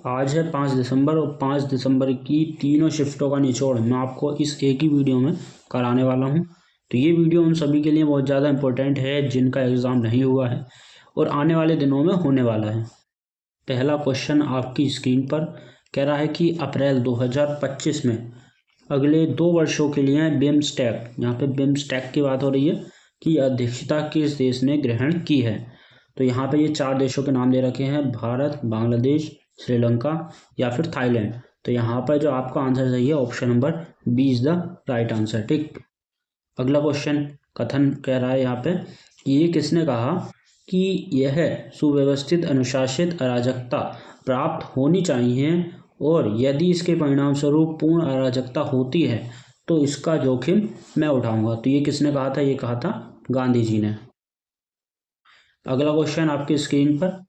आज है 5 दिसंबर और 5 दिसंबर की तीनों शिफ्टों का निचोड़ मैं आपको इस एक ही वीडियो में कराने वाला हूं। तो ये वीडियो उन सभी के लिए बहुत ज़्यादा इम्पोर्टेंट है जिनका एग्ज़ाम नहीं हुआ है और आने वाले दिनों में होने वाला है। पहला क्वेश्चन आपकी स्क्रीन पर कह रहा है कि अप्रैल 2025 में अगले 2 वर्षों के लिए बिम्स्टेक, यहाँ पे बिम्स्टेक की बात हो रही है कि अध्यक्षता किस देश ने ग्रहण की है। तो यहाँ पे ये 4 देशों के नाम दे रखे हैं, भारत, बांग्लादेश, श्रीलंका या फिर थाईलैंड। तो यहाँ पर जो आपका आंसर सही है option number B is the right answer. ठीक, अगला क्वेश्चन कथन कह रहा है यहाँ पे कि ये किसने कहा कि यह सुव्यवस्थित अनुशासित अराजकता प्राप्त होनी चाहिए और यदि इसके परिणाम स्वरूप पूर्ण अराजकता होती है तो इसका जोखिम मैं उठाऊंगा। तो ये किसने कहा था? ये कहा था गांधी जी ने। अगला क्वेश्चन आपकी स्क्रीन पर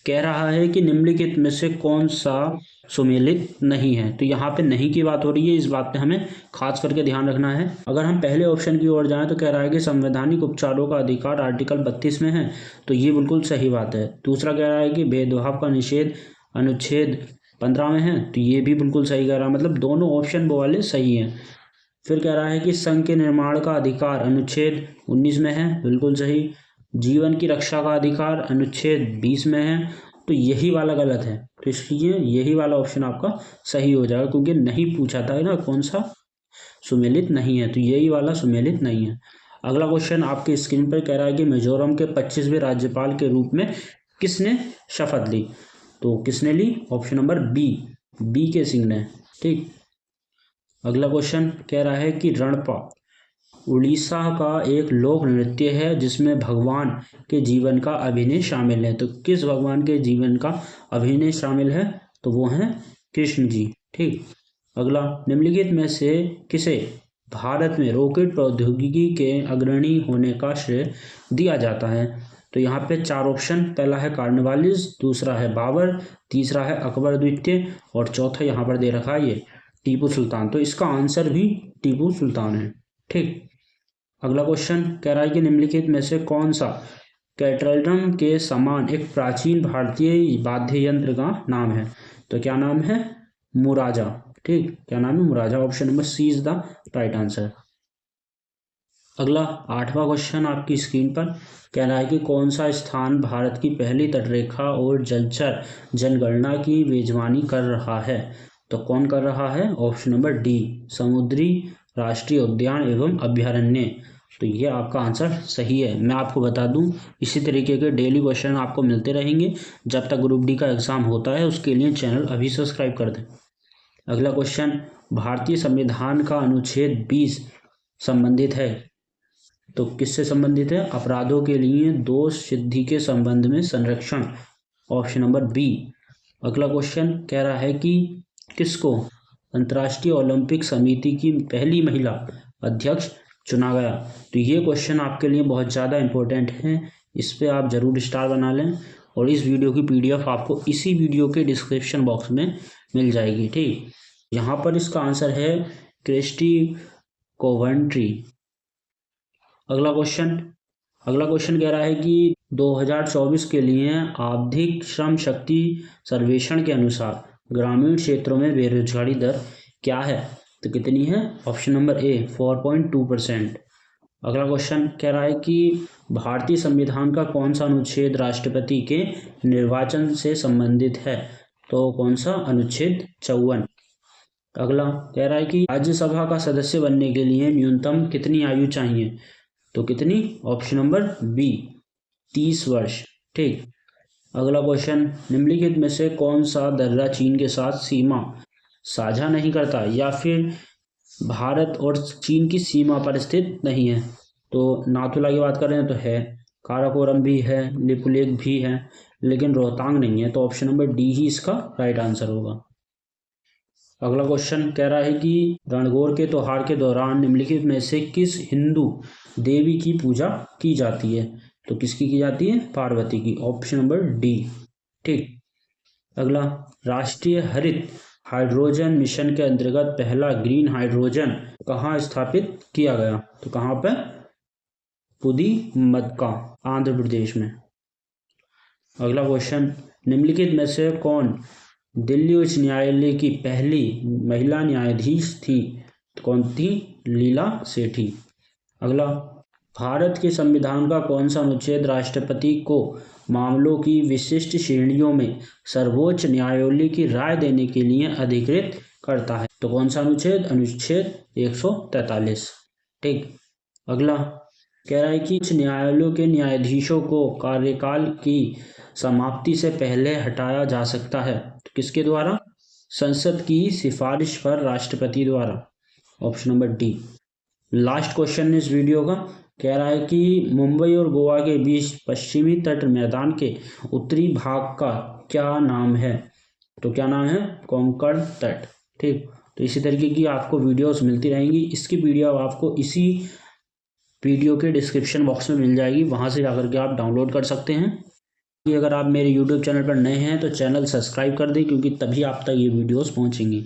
कह रहा है कि निम्नलिखित में से कौन सा सुमेलित नहीं है। तो यहाँ पे नहीं की बात हो रही है, इस बात पे हमें खास करके ध्यान रखना है। अगर हम पहले ऑप्शन की ओर जाएं तो कह रहा है कि संवैधानिक उपचारों का अधिकार आर्टिकल 32 में है, तो ये बिल्कुल सही बात है। दूसरा कह रहा है कि भेदभाव का निषेध अनुच्छेद 15 में है, तो ये भी बिल्कुल सही कह रहा है, मतलब दोनों ऑप्शन वो वाले सही हैं। फिर कह रहा है कि संघ के निर्माण का अधिकार अनुच्छेद 19 में है, बिल्कुल सही। जीवन की रक्षा का अधिकार अनुच्छेद 20 में है, तो यही वाला गलत है, तो इसलिए यही वाला ऑप्शन आपका सही हो जाएगा, क्योंकि नहीं पूछा था ना कौन सा सुमेलित नहीं है, तो यही वाला सुमेलित नहीं है। अगला क्वेश्चन आपकी स्क्रीन पर कह रहा है कि मिजोरम के 25वें राज्यपाल के रूप में किसने शपथ ली। तो किसने ली? ऑप्शन नंबर बी के सिंह ने। ठीक, अगला क्वेश्चन कह रहा है कि रणपा उड़ीसा का एक लोक नृत्य है जिसमें भगवान के जीवन का अभिनय शामिल है। तो किस भगवान के जीवन का अभिनय शामिल है? तो वो हैं कृष्ण जी। ठीक, अगला, निम्नलिखित में से किसे भारत में रॉकेट प्रौद्योगिकी के अग्रणी होने का श्रेय दिया जाता है? तो यहाँ पे 4 ऑप्शन, पहला है कार्नवालिस, दूसरा है बाबर, तीसरा है अकबर द्वितीय और चौथा यहाँ पर दे रखा है ये टीपू सुल्तान। तो इसका आंसर भी टीपू सुल्तान है। ठीक, अगला क्वेश्चन कह रहा है कि निम्नलिखित में से कौन सा कैटरडम के समान एक प्राचीन भारतीय वाद्य यंत्र का नाम है? तो क्या नाम है? मुराजा। ठीक, क्या नाम है? मुराजा। Option number C is the right answer. अगला 8वां क्वेश्चन आपकी स्क्रीन पर कह रहा है कि कौन सा स्थान भारत की पहली तटरेखा और जलचर जनगणना की मेजबानी कर रहा है? तो कौन कर रहा है? ऑप्शन नंबर डी, समुद्री राष्ट्रीय उद्यान एवं अभ्यारण्य। तो ये आपका आंसर सही है। मैं आपको बता दूं, इसी तरीके के डेली क्वेश्चन आपको मिलते रहेंगे जब तक ग्रुप डी का एग्जाम होता है। उसके लिए चैनल अभी सब्सक्राइब कर दें। अगला क्वेश्चन, भारतीय संविधान का अनुच्छेद 20 संबंधित है, तो किससे संबंधित है? अपराधों के लिए दोष सिद्धि के संबंध में संरक्षण। Option number B. अगला क्वेश्चन कह रहा है कि किसको अंतर्राष्ट्रीय ओलंपिक समिति की पहली महिला अध्यक्ष चुना गया? तो ये क्वेश्चन आपके लिए बहुत ज़्यादा इंपॉर्टेंट है, इस पे आप जरूर स्टार बना लें और इस वीडियो की PDF आपको इसी वीडियो के डिस्क्रिप्शन बॉक्स में मिल जाएगी। ठीक, यहाँ पर इसका आंसर है क्रिस्टी कोवेंट्री। अगला क्वेश्चन कह रहा है कि 2024 के लिए आवधिक श्रम शक्ति सर्वेक्षण के अनुसार ग्रामीण क्षेत्रों में बेरोजगारी दर क्या है? तो कितनी है? Option number A 4.2%। अगला क्वेश्चन कह रहा है कि भारतीय संविधान का कौन सा अनुच्छेद राष्ट्रपति के निर्वाचन से संबंधित है? तो कौन सा? अनुच्छेद 54। अगला कह रहा है कि राज्यसभा का सदस्य बनने के लिए न्यूनतम कितनी आयु चाहिए? तो कितनी? ऑप्शन नंबर बी 30 वर्ष। ठीक, अगला क्वेश्चन, निम्नलिखित में से कौन सा दर्रा चीन के साथ सीमा साझा नहीं करता या फिर भारत और चीन की सीमा पर स्थित नहीं है? तो नाथुला की बात कर रहे हैं तो है, काराकोरम भी है, लिपुलेख भी है, लेकिन रोहतांग नहीं है, तो ऑप्शन नंबर डी ही इसका राइट आंसर होगा। अगला क्वेश्चन कह रहा है कि रणगौर के त्योहार के दौरान निम्नलिखित में से किस हिंदू देवी की पूजा की जाती है? तो किसकी की जाती है? पार्वती की। Option number D. ठीक, अगला, राष्ट्रीय हरित हाइड्रोजन मिशन के अंतर्गत पहला ग्रीन हाइड्रोजन कहाँ स्थापित किया गया? तो कहाँ पे? पुदीमदका, आंध्र प्रदेश में। अगला क्वेश्चन, निम्नलिखित में से कौन दिल्ली उच्च न्यायालय की पहली महिला न्यायाधीश थी, कौन थी? लीला सेठी। अगला, भारत के संविधान का कौन सा अनुच्छेद राष्ट्रपति को मामलों की विशिष्ट श्रेणियों में सर्वोच्च न्यायालय की राय देने के लिए अधिकृत करता है? तो कौन सा अनुच्छेद? अनुच्छेद 143। ठीक। अगला कह रहा है कि उच्च न्यायालयों के न्यायाधीशों को कार्यकाल की समाप्ति से पहले हटाया जा सकता है, तो किसके द्वारा? संसद की सिफारिश पर राष्ट्रपति द्वारा। Option number D. Last question इस वीडियो का कह रहा है कि मुंबई और गोवा के बीच पश्चिमी तट मैदान के उत्तरी भाग का क्या नाम है? तो क्या नाम है? कोंकण तट। ठीक। तो इसी तरीके की आपको वीडियोस मिलती रहेंगी। इसकी वीडियो आपको इसी वीडियो के डिस्क्रिप्शन बॉक्स में मिल जाएगी, वहां से जाकर के आप डाउनलोड कर सकते हैं। कि अगर आप मेरे यूट्यूब चैनल पर नए हैं तो चैनल सब्सक्राइब कर दें, क्योंकि तभी आप तक ये वीडियोस पहुंचेंगी।